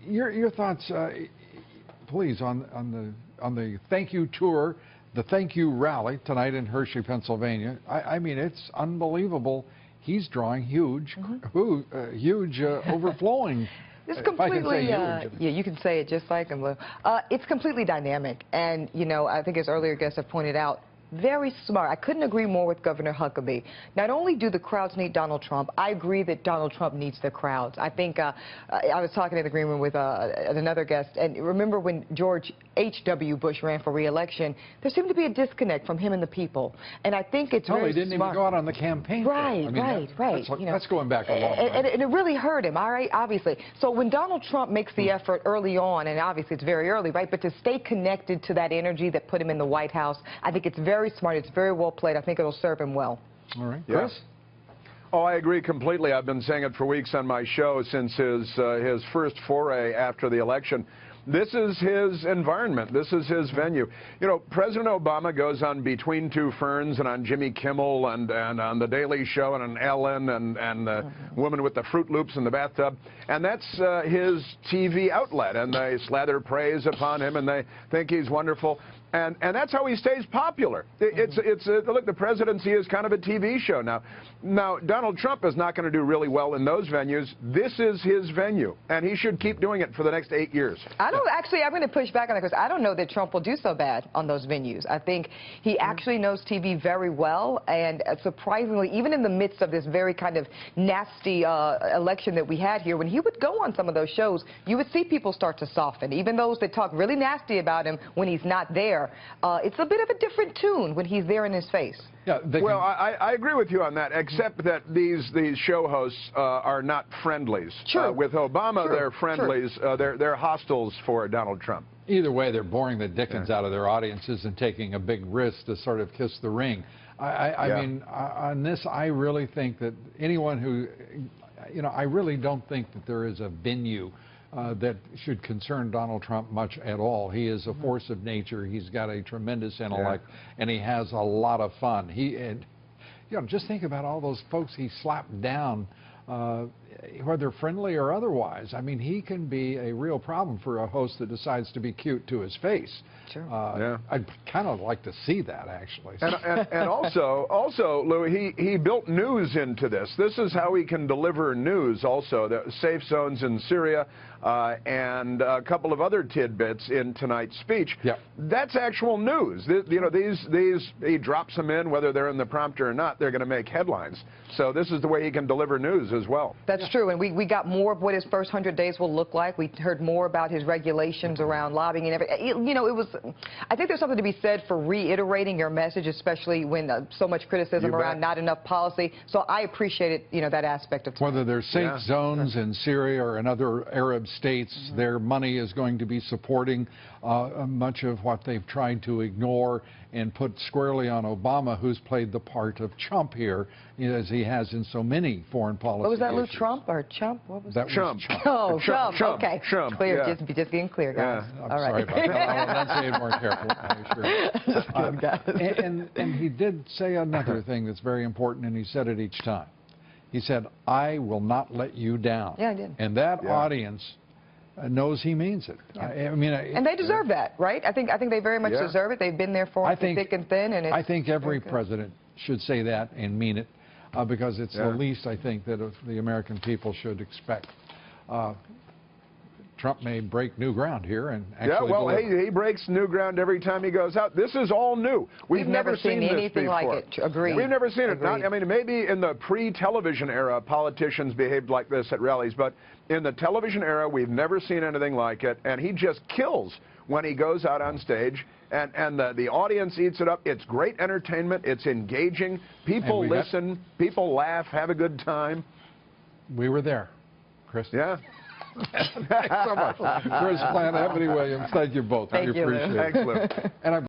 Your thoughts, please, on the thank you tour, the thank you rally tonight in Hershey, Pennsylvania. I mean, it's unbelievable. He's drawing huge overflowing. It's completely, yeah, you can say it just like him, Lou. It's completely dynamic, and, you know, I think as earlier guests have pointed out, very smart. I couldn't agree more with Governor Huckabee. Not only do the crowds need Donald Trump, I agree that Donald Trump needs the crowds. I think I was talking in the green room with another guest, and remember when George H.W. Bush ran for re-election, there seemed to be a disconnect from him and the people. And I think it's very smart. He didn't even go out on the campaign. Right, right. That's going back a long way. And it really hurt him, all right, obviously. So when Donald Trump makes the effort early on, and obviously it's very early, right, but to stay connected to that energy that put him in the White House, I think it's very smart. It's very well played. I think it'll serve him well. All right. Chris? Oh, I agree completely. I've been saying it for weeks on my show since his first foray after the election. This is his environment. This is his venue. You know, President Obama goes on Between Two Ferns and on Jimmy Kimmel and on The Daily Show and on Ellen and the woman with the Fruit Loops in the bathtub. And that's his TV outlet. And they slather praise upon him and they think he's wonderful. And that's how he stays popular. Look, the presidency is kind of a TV show now. Now, Donald Trump is not going to do really well in those venues. This is his venue, and he should keep doing it for the next 8 years. Actually, I'm going to push back on that because I don't know that Trump will do so bad on those venues. I think he actually knows TV very well, and surprisingly, even in the midst of this very kind of nasty election that we had here, when he would go on some of those shows, you would see people start to soften. Even those that talk really nasty about him when he's not there. It's a bit of a different tune when he's there in his face. Yeah, well, I agree with you on that, except that these show hosts are not friendlies. True. With Obama, they're friendlies. They're hostiles for Donald Trump. Either way, they're boring the dickens out of their audiences and taking a big risk to sort of kiss the ring. I mean, on this, I really think that anyone who, you know, I really don't think that there is a venue that should concern Donald Trump much at all. He is a force of nature. He's got a tremendous intellect, and he has a lot of fun. You know, just think about all those folks he slapped down, whether friendly or otherwise. I mean, he can be a real problem for a host that decides to be cute to his face. Sure. I'd kind of like to see that, actually. And also, Lou, he built news into this. This is how he can deliver news also. The safe zones in Syria and a couple of other tidbits in tonight's speech. Yep. That's actual news. You know, he drops them in, whether they're in the prompter or not, they're going to make headlines. So this is the way he can deliver news as well. That's true, and we got more of what his first 100 days will look like. We heard more about his regulations around lobbying and everything. You know, I think there's something to be said for reiterating your message, especially when so much criticism around not enough policy. So I appreciated, you know, that aspect of time. Whether there's safe zones in Syria or in other Arab states, their money is going to be supporting much of what they've tried to ignore and put squarely on Obama, who's played the part of chump here, as he has in so many foreign policy What was that, issues. Lou? Trump or chump? What was that? Chump. Oh, chump. Okay. Chump. Clear. Yeah. Just getting clear, guys. I'm All sorry right. about that. I'll enunciate more carefully. And he did say another thing that's very important, and he said it each time. He said, "I will not let you down." Yeah, I did. And that audience knows he means it. I mean, and they deserve that, right? I think they very much deserve it. They've been there for it, thick and thin, and I think every president should say that and mean it, because it's the least, I think, that the American people should expect. Trump may break new ground here and actually he breaks new ground every time he goes out. This is all new. We've never seen anything like it. Agreed. We've never seen it. I mean, maybe in the pre-television era, politicians behaved like this at rallies, but in the television era, we've never seen anything like it, and he just kills when he goes out on stage, and the audience eats it up. It's great entertainment. It's engaging. People listen. People laugh, have a good time. We were there, Chris. Yeah. Thanks so much. Chris Plante, Eboni Williams, thank you both. Thank you, appreciate it. Thanks, Lou. And